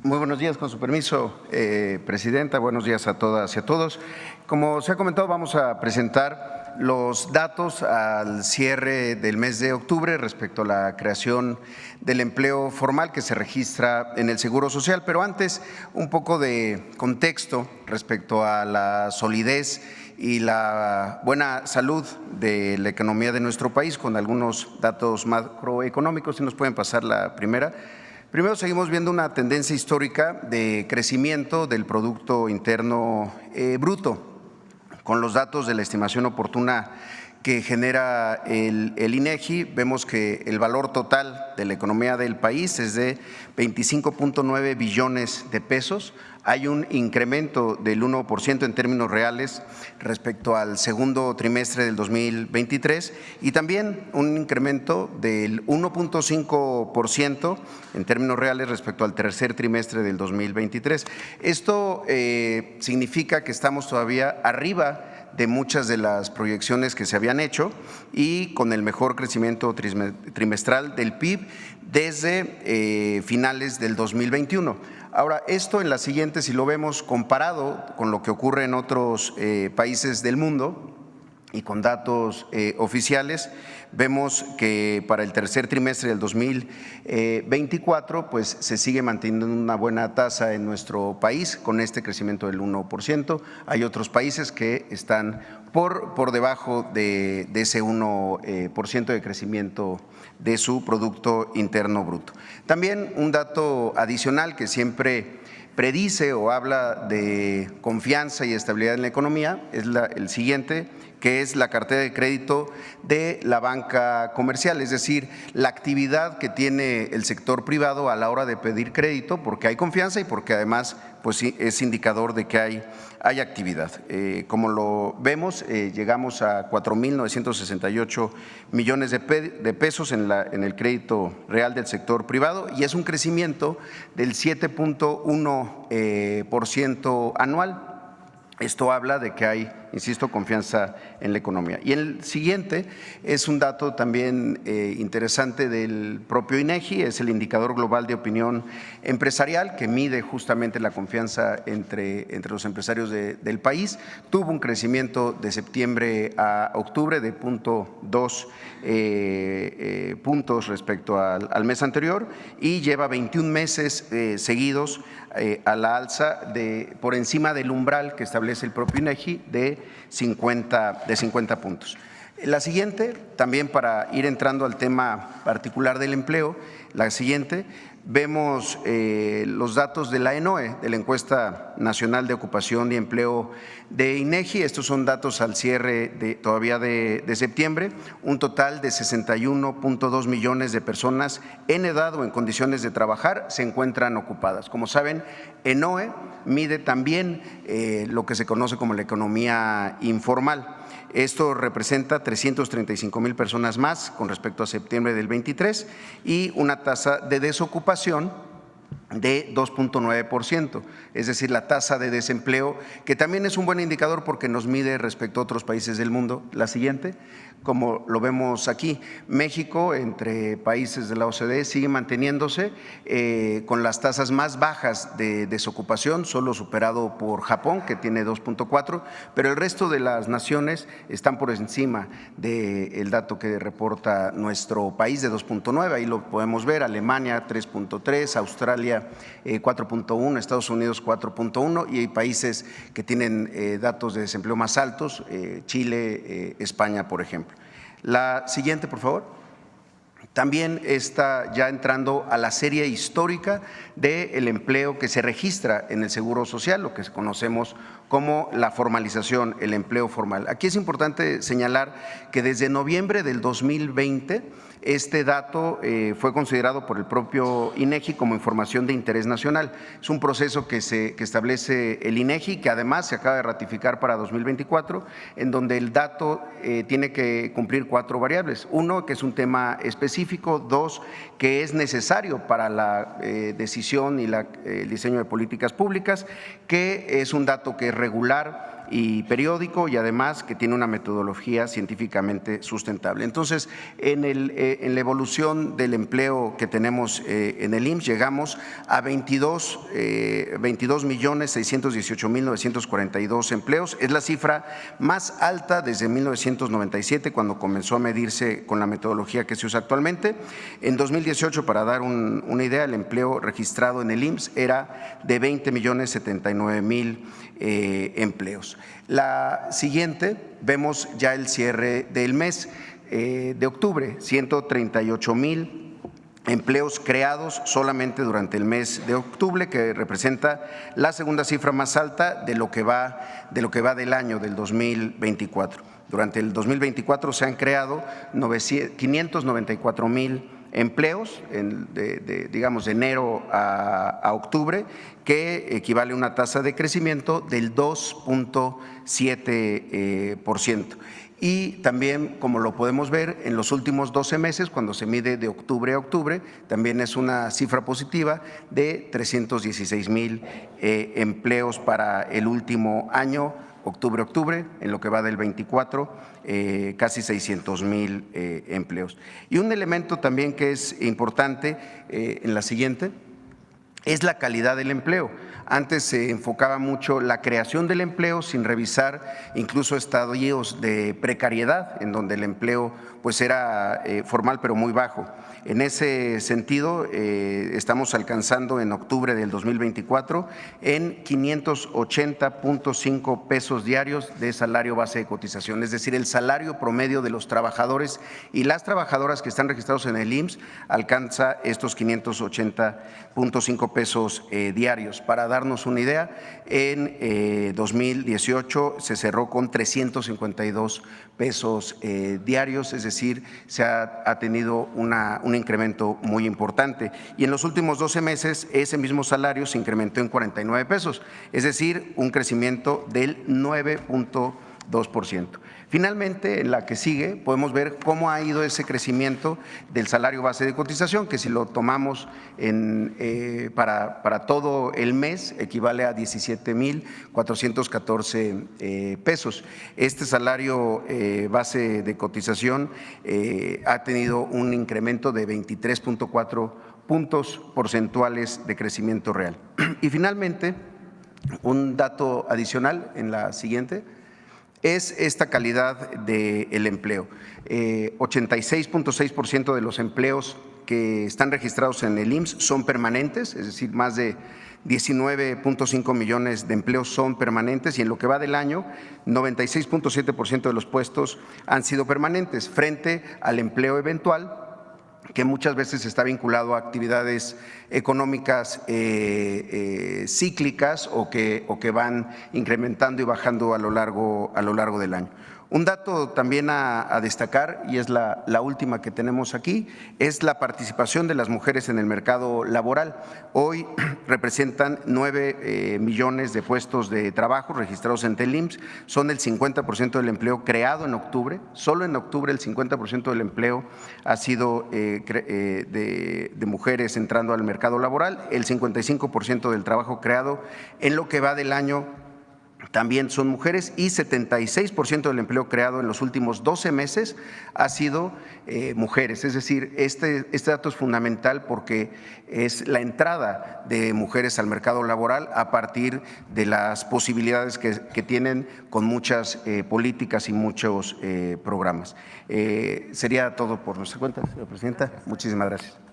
Muy buenos días, con su permiso, Presidenta. Buenos días a todas y a todos. Como se ha comentado, vamos a presentar los datos al cierre del mes de octubre respecto a la creación del empleo formal que se registra en el Seguro Social. Pero antes, un poco de contexto respecto a la solidez y la buena salud de la economía de nuestro país, con algunos datos macroeconómicos. Si nos pueden pasar la primera. Primero, seguimos viendo una tendencia histórica de crecimiento del Producto Interno Bruto, con los datos de la estimación oportuna que genera el INEGI. Vemos que el valor total de la economía del país es de 25.9 billones de pesos. Hay un incremento del 1% en términos reales respecto al segundo trimestre del 2023 y también un incremento del 1.5% en términos reales respecto al tercer trimestre del 2023. Esto significa que estamos todavía arriba de muchas de las proyecciones que se habían hecho y con el mejor crecimiento trimestral del PIB desde finales del 2021. Ahora, esto en la siguiente, si lo vemos comparado con lo que ocurre en otros países del mundo y con datos oficiales, vemos que para el tercer trimestre del 2024 pues se sigue manteniendo una buena tasa en nuestro país con este crecimiento del 1%. Hay otros países que están por debajo de ese 1% de crecimiento de su Producto Interno Bruto. También un dato adicional que siempre predice o habla de confianza y estabilidad en la economía es el siguiente, que es la cartera de crédito de la banca comercial, es decir, la actividad que tiene el sector privado a la hora de pedir crédito, porque hay confianza y porque además pues, es indicador de que hay actividad. Como lo vemos, llegamos a 4.968 millones de pesos en el crédito real del sector privado y es un crecimiento del 7.1% anual. Esto habla de que hay, insisto, confianza en la economía. Y el siguiente es un dato también interesante del propio INEGI, es el indicador global de opinión empresarial que mide justamente la confianza entre los empresarios del país. Tuvo un crecimiento de septiembre a octubre de 0.2 puntos respecto al mes anterior y lleva 21 meses seguidos a la alza por encima del umbral que establece el propio INEGI de 50 puntos. La siguiente, también para ir entrando al tema particular del empleo, la siguiente, vemos los datos de la ENOE, de la Encuesta Nacional de Ocupación y Empleo de INEGI. Estos son datos al cierre todavía de septiembre, un total de 61.2 millones de personas en edad o en condiciones de trabajar se encuentran ocupadas. Como saben, ENOE mide también lo que se conoce como la economía informal. Esto representa 335,000 personas más con respecto a septiembre del 23 y una tasa de desocupación de 2.9%, es decir, la tasa de desempleo, que también es un buen indicador porque nos mide respecto a otros países del mundo. La siguiente, como lo vemos aquí, México, entre países de la OCDE, sigue manteniéndose con las tasas más bajas de desocupación, solo superado por Japón, que tiene 2.4, pero el resto de las naciones están por encima del dato que reporta nuestro país de 2.9, ahí lo podemos ver, Alemania 3.3, Australia 4.1, Estados Unidos 4.1 y hay países que tienen datos de desempleo más altos, Chile, España, por ejemplo. La siguiente, por favor. También está ya entrando a la serie histórica del empleo que se registra en el Seguro Social, lo que conocemos como la formalización, el empleo formal. Aquí es importante señalar que desde noviembre del 2020 este dato fue considerado por el propio INEGI como información de interés nacional. Es un proceso que establece el INEGI, que además se acaba de ratificar para 2024, en donde el dato tiene que cumplir 4 variables. Uno, que es un tema específico, específico. Dos, que es necesario para la decisión y el diseño de políticas públicas, que es un dato que es regular y periódico y además que tiene una metodología científicamente sustentable. Entonces, en la evolución del empleo que tenemos en el IMSS llegamos a 22.618.942 empleos. Es la cifra más alta desde 1997, cuando comenzó a medirse con la metodología que se usa actualmente. En 2018, para dar una idea, el empleo registrado en el IMSS era de 20.079.000 empleos. La siguiente, vemos ya el cierre del mes de octubre, 138.000 empleos creados solamente durante el mes de octubre, que representa la segunda cifra más alta de lo que va del año del 2024. Durante el 2024 se han creado 594.000 empleos, digamos de enero a octubre, que equivale a una tasa de crecimiento del 2.7%. Y también, como lo podemos ver, en los últimos 12 meses, cuando se mide de octubre a octubre, también es una cifra positiva de 316.000 empleos para el último año, octubre-octubre, en lo que va del 24, casi 600.000 empleos. Y un elemento también que es importante en la siguiente es la calidad del empleo. Antes se enfocaba mucho la creación del empleo sin revisar incluso estadios de precariedad, en donde el empleo pues era formal pero muy bajo. En ese sentido, estamos alcanzando en octubre del 2024 en 580.5 pesos diarios de salario base de cotización, es decir, el salario promedio de los trabajadores y las trabajadoras que están registrados en el IMSS alcanza estos 580.5 pesos diarios. Para darnos una idea, en 2018 se cerró con 352 pesos diarios, es decir, se ha tenido un incremento muy importante. Y en los últimos 12 meses ese mismo salario se incrementó en 49 pesos, es decir, un crecimiento del 9.2%. Finalmente, en la que sigue, podemos ver cómo ha ido ese crecimiento del salario base de cotización, que si lo tomamos para todo el mes, equivale a 17.414 pesos. Este salario base de cotización ha tenido un incremento de 23.4 puntos porcentuales de crecimiento real. Y finalmente, un dato adicional en la siguiente es esta calidad del empleo. 86.6% de los empleos que están registrados en el IMSS son permanentes, es decir, más de 19.5 millones de empleos son permanentes, y en lo que va del año, 96.7% de los puestos han sido permanentes, frente al empleo eventual, que muchas veces está vinculado a actividades económicas cíclicas o que van incrementando y bajando a lo largo del año. Un dato también a destacar, y es la última que tenemos aquí, es la participación de las mujeres en el mercado laboral. Hoy representan 9 millones de puestos de trabajo registrados en el IMSS, son el 50% del empleo creado en octubre. Solo en octubre el 50% del empleo ha sido de mujeres entrando al mercado laboral, el 55% del trabajo creado en lo que va del año también son mujeres, y 76% del empleo creado en los últimos 12 meses ha sido mujeres. Es decir, este dato es fundamental porque es la entrada de mujeres al mercado laboral a partir de las posibilidades que tienen con muchas políticas y muchos programas. Sería todo por nuestra cuenta, señora presidenta. Muchísimas gracias.